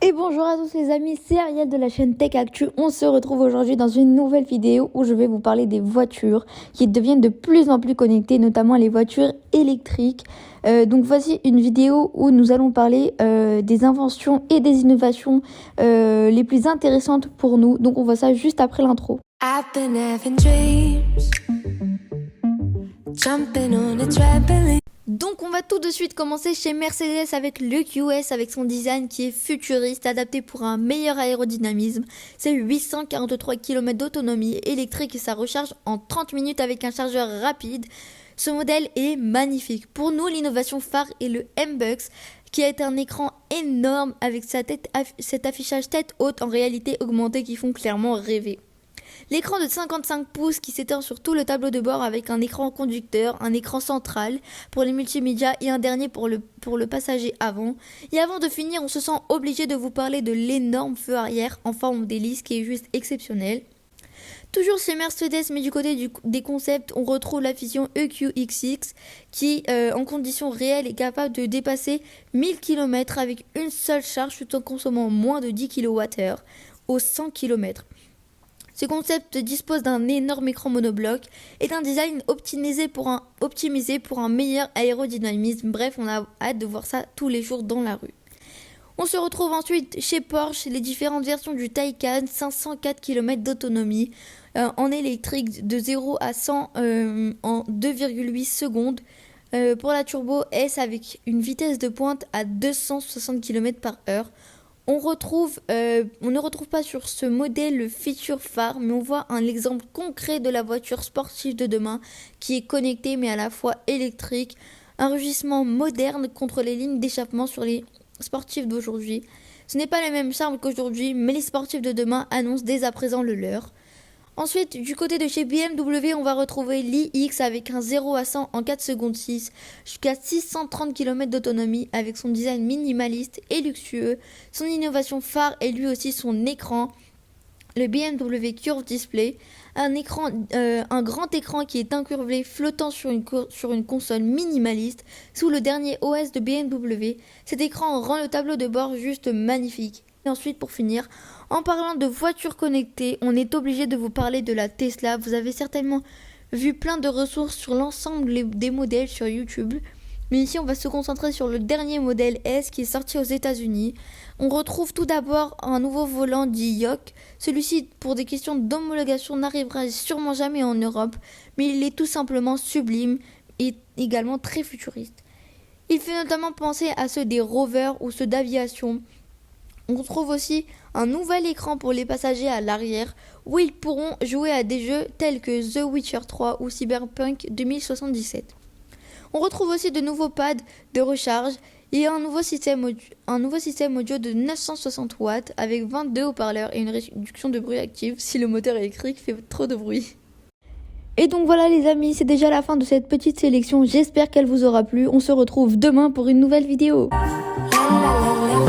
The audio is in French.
Et bonjour à tous les amis, c'est Ariel de la chaîne Tech Actu. On se retrouve aujourd'hui dans une nouvelle vidéo où je vais vous parler des voitures qui deviennent de plus en plus connectées, notamment les voitures électriques. Donc voici une vidéo où nous allons parler des inventions et des innovations les plus intéressantes pour nous. Donc on voit ça juste après l'intro. I've been having dreams, jumping on a trampoline. Donc on va tout de suite commencer chez Mercedes avec le QS avec son design qui est futuriste, adapté pour un meilleur aérodynamisme. C'est 843 km d'autonomie électrique et ça recharge en 30 minutes avec un chargeur rapide. Ce modèle est magnifique. Pour nous, l'innovation phare est le M-Bux qui a été un écran énorme avec cet affichage tête haute en réalité augmentée qui font clairement rêver. L'écran de 55 pouces qui s'étend sur tout le tableau de bord avec un écran conducteur, un écran central pour les multimédias et un dernier pour le passager avant. Et avant de finir, on se sent obligé de vous parler de l'énorme feu arrière en forme d'hélice qui est juste exceptionnel. Toujours chez Mercedes, mais du côté des concepts, on retrouve la fusion EQXX qui, en conditions réelles, est capable de dépasser 1000 km avec une seule charge tout en consommant moins de 10 kWh aux 100 km. Ce concept dispose d'un énorme écran monobloc et d'un design optimisé pour un meilleur aérodynamisme. Bref, on a hâte de voir ça tous les jours dans la rue. On se retrouve ensuite chez Porsche, les différentes versions du Taycan, 504 km d'autonomie en électrique de 0 à 100 en 2,8 secondes. Pour la Turbo S avec une vitesse de pointe à 260 km/h. On ne retrouve pas sur ce modèle le feature phare, mais on voit un exemple concret de la voiture sportive de demain qui est connectée mais à la fois électrique. Un rugissement moderne contre les lignes d'échappement sur les sportifs d'aujourd'hui. Ce n'est pas le même charme qu'aujourd'hui, mais les sportifs de demain annoncent dès à présent le leur. Ensuite, du côté de chez BMW, on va retrouver l'iX avec un 0 à 100 en 4 secondes 6, jusqu'à 630 km d'autonomie avec son design minimaliste et luxueux. Son innovation phare est lui aussi son écran, le BMW Curve Display, un grand écran qui est incurvé flottant sur une console minimaliste sous le dernier OS de BMW. Cet écran rend le tableau de bord juste magnifique. Et ensuite, pour finir, en parlant de voitures connectées, on est obligé de vous parler de la Tesla. Vous avez certainement vu plein de ressources sur l'ensemble des modèles sur YouTube. Mais ici, on va se concentrer sur le dernier modèle S qui est sorti aux États-Unis. On retrouve tout d'abord un nouveau volant dit Yoke. Celui-ci, pour des questions d'homologation, n'arrivera sûrement jamais en Europe. Mais il est tout simplement sublime et également très futuriste. Il fait notamment penser à ceux des rovers ou ceux d'aviation. On trouve aussi un nouvel écran pour les passagers à l'arrière où ils pourront jouer à des jeux tels que The Witcher 3 ou Cyberpunk 2077. On retrouve aussi de nouveaux pads de recharge et un nouveau système audio de 960 watts avec 22 haut-parleurs et une réduction de bruit active si le moteur électrique fait trop de bruit. Et donc voilà les amis, c'est déjà la fin de cette petite sélection. J'espère qu'elle vous aura plu. On se retrouve demain pour une nouvelle vidéo. La, la, la, la.